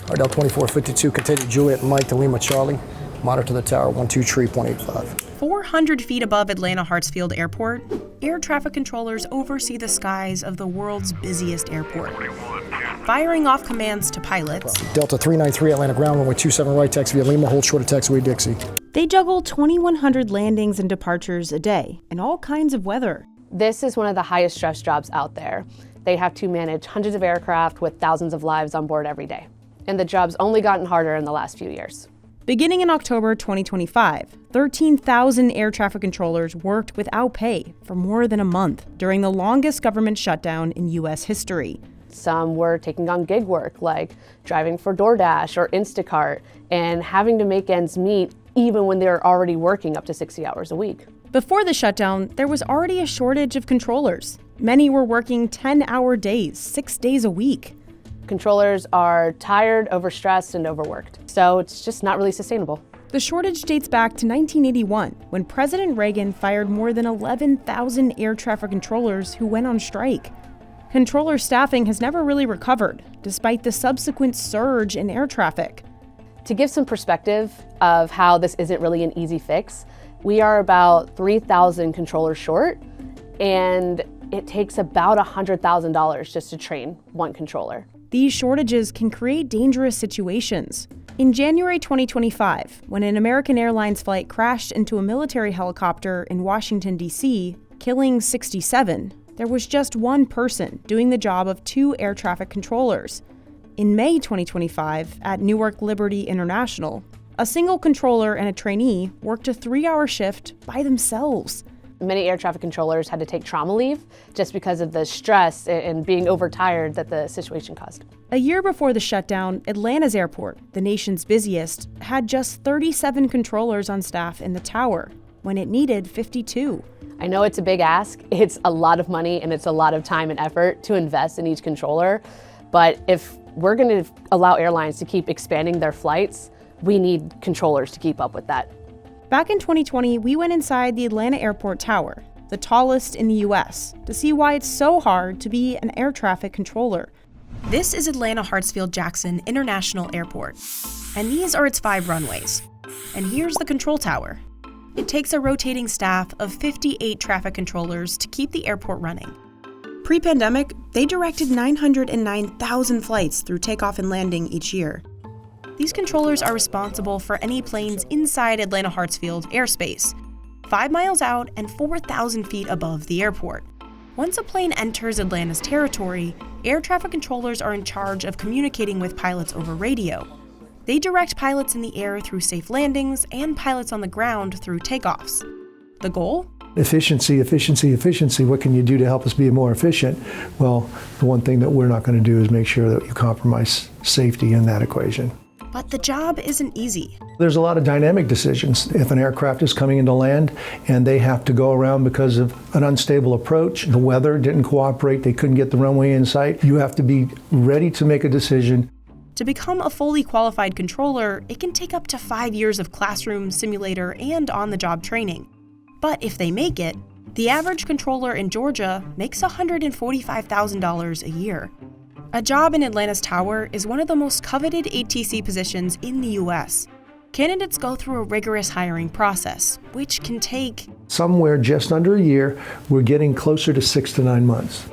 Ardell 2452, continue Juliet and Mike to Lima Charlie. Monitor the tower, 123.85. 400 feet above Atlanta Hartsfield Airport, air traffic controllers oversee the skies of the world's busiest airport, firing off commands to pilots. Delta 393, Atlanta ground runway 27 right, taxi via Lima, hold short of taxiway Dixie. They juggle 2,100 landings and departures a day in all kinds of weather. This is one of the highest stress jobs out there. They have to manage hundreds of aircraft with thousands of lives on board every day. And the job's only gotten harder in the last few years. Beginning in October 2025, 13,000 air traffic controllers worked without pay for more than a month during the longest government shutdown in U.S. history. Some were taking on gig work, like driving for DoorDash or Instacart, and having to make ends meet even when they're already working up to 60 hours a week. Before the shutdown, there was already a shortage of controllers. Many were working 10-hour days, 6 days a week. Controllers are tired, overstressed, and overworked. So it's just not really sustainable. The shortage dates back to 1981, when President Reagan fired more than 11,000 air traffic controllers who went on strike. Controller staffing has never really recovered, despite the subsequent surge in air traffic. To give some perspective of how this isn't really an easy fix, we are about 3,000 controllers short, and it takes about $100,000 just to train one controller. These shortages can create dangerous situations. In January 2025, when an American Airlines flight crashed into a military helicopter in Washington, D.C., killing 67, there was just one person doing the job of 2 air traffic controllers. In May 2025, at Newark Liberty International, a single controller and a trainee worked a 3-hour shift by themselves. Many air traffic controllers had to take trauma leave just because of the stress and being overtired that the situation caused. A year before the shutdown, Atlanta's airport, the nation's busiest, had just 37 controllers on staff in the tower, when it needed 52. I know it's a big ask. It's a lot of money and it's a lot of time and effort to invest in each controller. But if we're going to allow airlines to keep expanding their flights, we need controllers to keep up with that. Back in 2020, we went inside the Atlanta Airport Tower, the tallest in the U.S., to see why it's so hard to be an air traffic controller. This is Atlanta Hartsfield-Jackson International Airport, and these are its 5 runways. And here's the control tower. It takes a rotating staff of 58 traffic controllers to keep the airport running. Pre-pandemic, they directed 909,000 flights through takeoff and landing each year. These controllers are responsible for any planes inside Atlanta Hartsfield airspace, 5 miles out and 4,000 feet above the airport. Once a plane enters Atlanta's territory, air traffic controllers are in charge of communicating with pilots over radio. They direct pilots in the air through safe landings and pilots on the ground through takeoffs. The goal? Efficiency, efficiency, efficiency. What can you do to help us be more efficient? Well, the one thing that we're not going to do is make sure that you compromise safety in that equation. But the job isn't easy. There's a lot of dynamic decisions. If an aircraft is coming into land and they have to go around because of an unstable approach, the weather didn't cooperate, they couldn't get the runway in sight, you have to be ready to make a decision. To become a fully qualified controller, it can take up to 5 years of classroom, simulator, and on-the-job training. But if they make it, the average controller in Georgia makes $145,000 a year. A job in Atlanta's tower is one of the most coveted ATC positions in the U.S. Candidates go through a rigorous hiring process, which can take somewhere just under a year. We're getting closer to 6 to 9 months.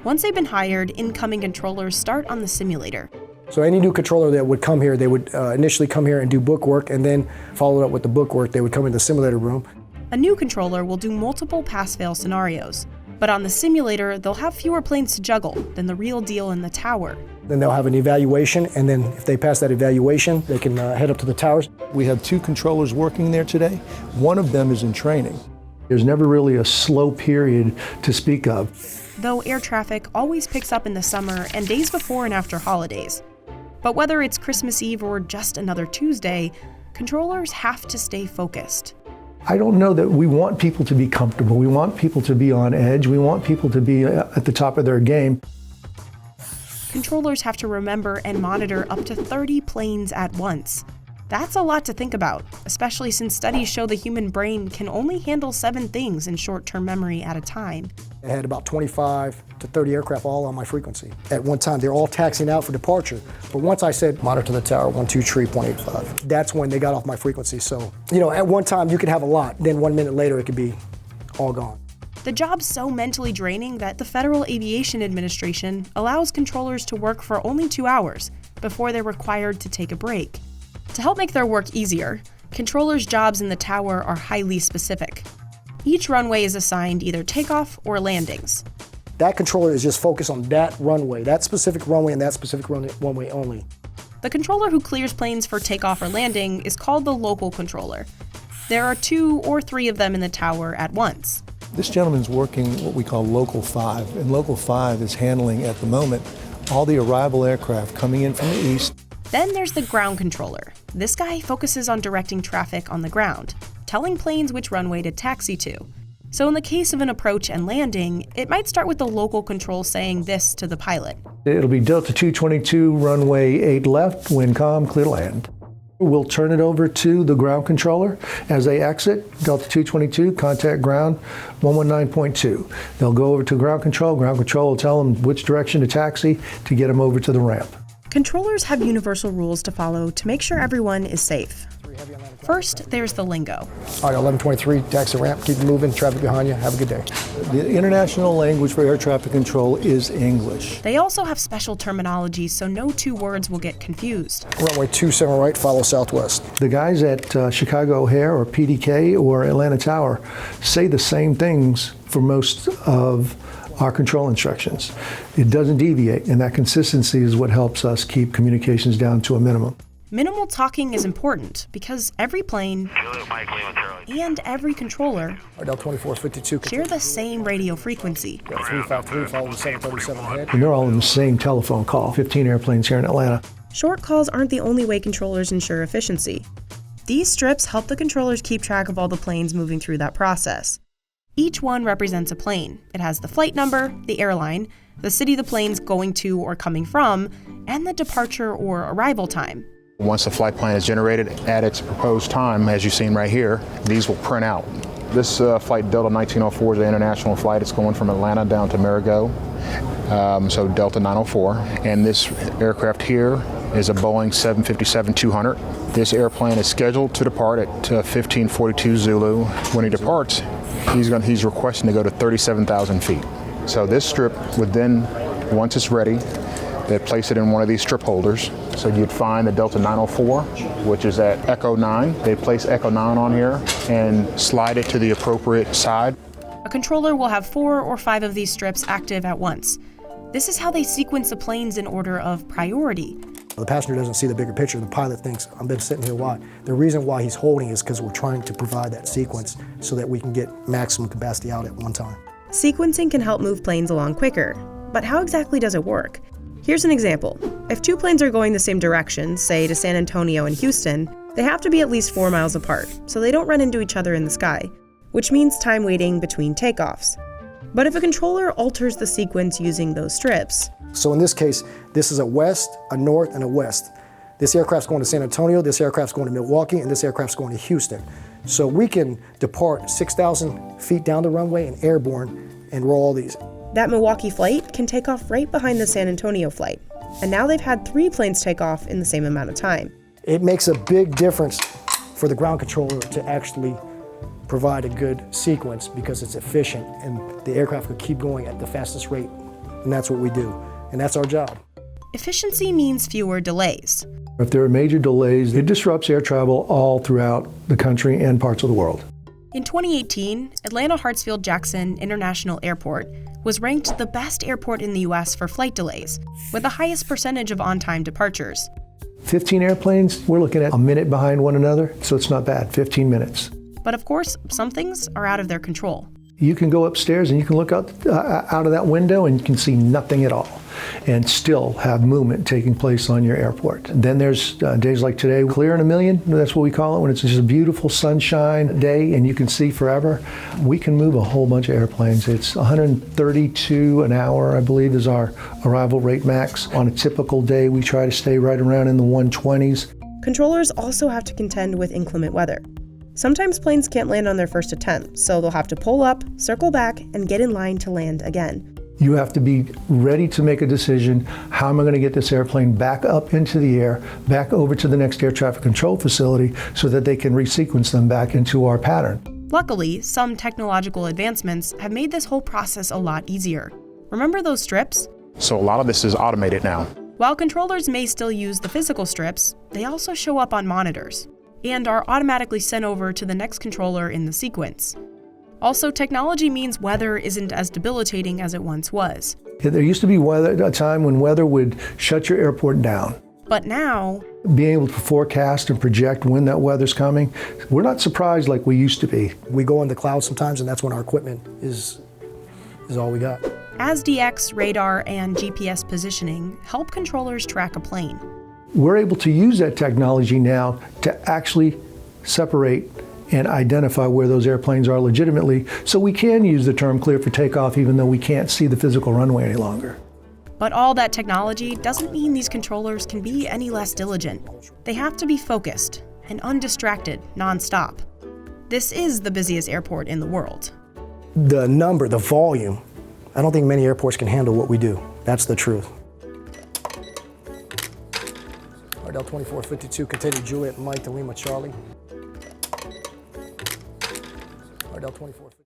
Once they've been hired, incoming controllers start on the simulator. So any new controller that would come here, they would initially come here and do book work, and then follow it up with the book work, they would come in the simulator room. A new controller will do multiple pass-fail scenarios. But on the simulator, they'll have fewer planes to juggle than the real deal in the tower. Then they'll have an evaluation, and then if they pass that evaluation, they can head up to the towers. We have 2 controllers working there today. One of them is in training. There's never really a slow period to speak of. Though air traffic always picks up in the summer and days before and after holidays. But whether it's Christmas Eve or just another Tuesday, controllers have to stay focused. I don't know that we want people to be comfortable. We want people to be on edge. We want people to be at the top of their game. Controllers have to remember and monitor up to 30 planes at once. That's a lot to think about, especially since studies show the human brain can only handle 7 things in short-term memory at a time. I had about 25 to 30 aircraft all on my frequency. At one time, they're all taxiing out for departure. But once I said, monitor the tower, 123.85, that's when they got off my frequency. So, at one time you could have a lot, then 1 minute later it could be all gone. The job's so mentally draining that the Federal Aviation Administration allows controllers to work for only 2 hours before they're required to take a break. To help make their work easier, controllers' jobs in the tower are highly specific. Each runway is assigned either takeoff or landings. That controller is just focused on that runway, that specific runway and that specific runway only. The controller who clears planes for takeoff or landing is called the local controller. There are 2 or 3 of them in the tower at once. This gentleman's working what we call Local 5, and Local 5 is handling, at the moment, all the arrival aircraft coming in from the east. Then there's the ground controller. This guy focuses on directing traffic on the ground, telling planes which runway to taxi to. So in the case of an approach and landing, it might start with the local control saying this to the pilot. It'll be Delta 222, runway 8 left, wind calm, clear to land. We'll turn it over to the ground controller. As they exit, Delta 222, contact ground 119.2. They'll go over to ground control. Ground control will tell them which direction to taxi to get them over to the ramp. Controllers have universal rules to follow to make sure everyone is safe. First, there's the lingo. All right, 1123, taxi ramp, keep it moving, traffic behind you, have a good day. The international language for air traffic control is English. They also have special terminology, so no 2 words will get confused. Runway 27 right, follow southwest. The guys at Chicago O'Hare or PDK or Atlanta Tower say the same things for most of our control instructions. It doesn't deviate, and that consistency is what helps us keep communications down to a minimum. Minimal talking is important because every plane and every controller Delta 2452. share the same radio frequency. 353, follow the 737 ahead. And they're all in the same telephone call, 15 airplanes here in Atlanta. Short calls aren't the only way controllers ensure efficiency. These strips help the controllers keep track of all the planes moving through that process. Each one represents a plane. It has the flight number, the airline, the city the plane's going to or coming from, and the departure or arrival time. Once the flight plan is generated at its proposed time, as you've seen right here, these will print out. This flight Delta 1904 is an international flight. It's going from Atlanta down to Marigot, so Delta 904. And this aircraft here is a Boeing 757-200. This airplane is scheduled to depart at 1542 Zulu. When he departs, he's requesting to go to 37,000 feet. So this strip would then, once it's ready, they'd place it in one of these strip holders. So you'd find the Delta 904, which is at Echo 9. They place Echo 9 on here and slide it to the appropriate side. A controller will have 4 or 5 of these strips active at once. This is how they sequence the planes in order of priority. The passenger doesn't see the bigger picture. The pilot thinks, I've been sitting here, why? The reason why he's holding is because we're trying to provide that sequence so that we can get maximum capacity out at one time. Sequencing can help move planes along quicker, but how exactly does it work? Here's an example. If 2 planes are going the same direction, say to San Antonio and Houston, they have to be at least 4 miles apart, so they don't run into each other in the sky, which means time waiting between takeoffs. But if a controller alters the sequence using those strips... So in this case, this is a west, a north, and a west. This aircraft's going to San Antonio, this aircraft's going to Milwaukee, and this aircraft's going to Houston. So we can depart 6,000 feet down the runway and airborne and roll all these. That Milwaukee flight can take off right behind the San Antonio flight, and now they've had 3 planes take off in the same amount of time. It makes a big difference for the ground controller to actually provide a good sequence because it's efficient and the aircraft could keep going at the fastest rate, and that's what we do, and that's our job. Efficiency means fewer delays. If there are major delays, it disrupts air travel all throughout the country and parts of the world. In 2018, Atlanta Hartsfield-Jackson International Airport was ranked the best airport in the U.S. for flight delays, with the highest percentage of on-time departures. 15 airplanes, we're looking at a minute behind one another, so it's not bad, 15 minutes. But of course, some things are out of their control. You can go upstairs and you can look out of that window and you can see nothing at all and still have movement taking place on your airport. Then there's days like today, clear in a million, that's what we call it, when it's just a beautiful sunshine day and you can see forever. We can move a whole bunch of airplanes. It's 132 an hour, I believe, is our arrival rate max. On a typical day, we try to stay right around in the 120s. Controllers also have to contend with inclement weather. Sometimes planes can't land on their first attempt, so they'll have to pull up, circle back, and get in line to land again. You have to be ready to make a decision. How am I going to get this airplane back up into the air, back over to the next air traffic control facility so that they can resequence them back into our pattern? Luckily, some technological advancements have made this whole process a lot easier. Remember those strips? So a lot of this is automated now. While controllers may still use the physical strips, they also show up on monitors and are automatically sent over to the next controller in the sequence. Also, technology means weather isn't as debilitating as it once was. There used to be a time when weather would shut your airport down. But now, Being able to forecast and project when that weather's coming, we're not surprised like we used to be. We go in the cloud sometimes, and that's when our equipment is all we got. ASDX, radar, and GPS positioning help controllers track a plane. We're able to use that technology now to actually separate and identify where those airplanes are legitimately, so we can use the term clear for takeoff even though we can't see the physical runway any longer. But all that technology doesn't mean these controllers can be any less diligent. They have to be focused and undistracted nonstop. This is the busiest airport in the world. The number, the volume, I don't think many airports can handle what we do. That's the truth. Ardell 2452, continue Juliet Mike to Lima Charlie. Ardell 2452.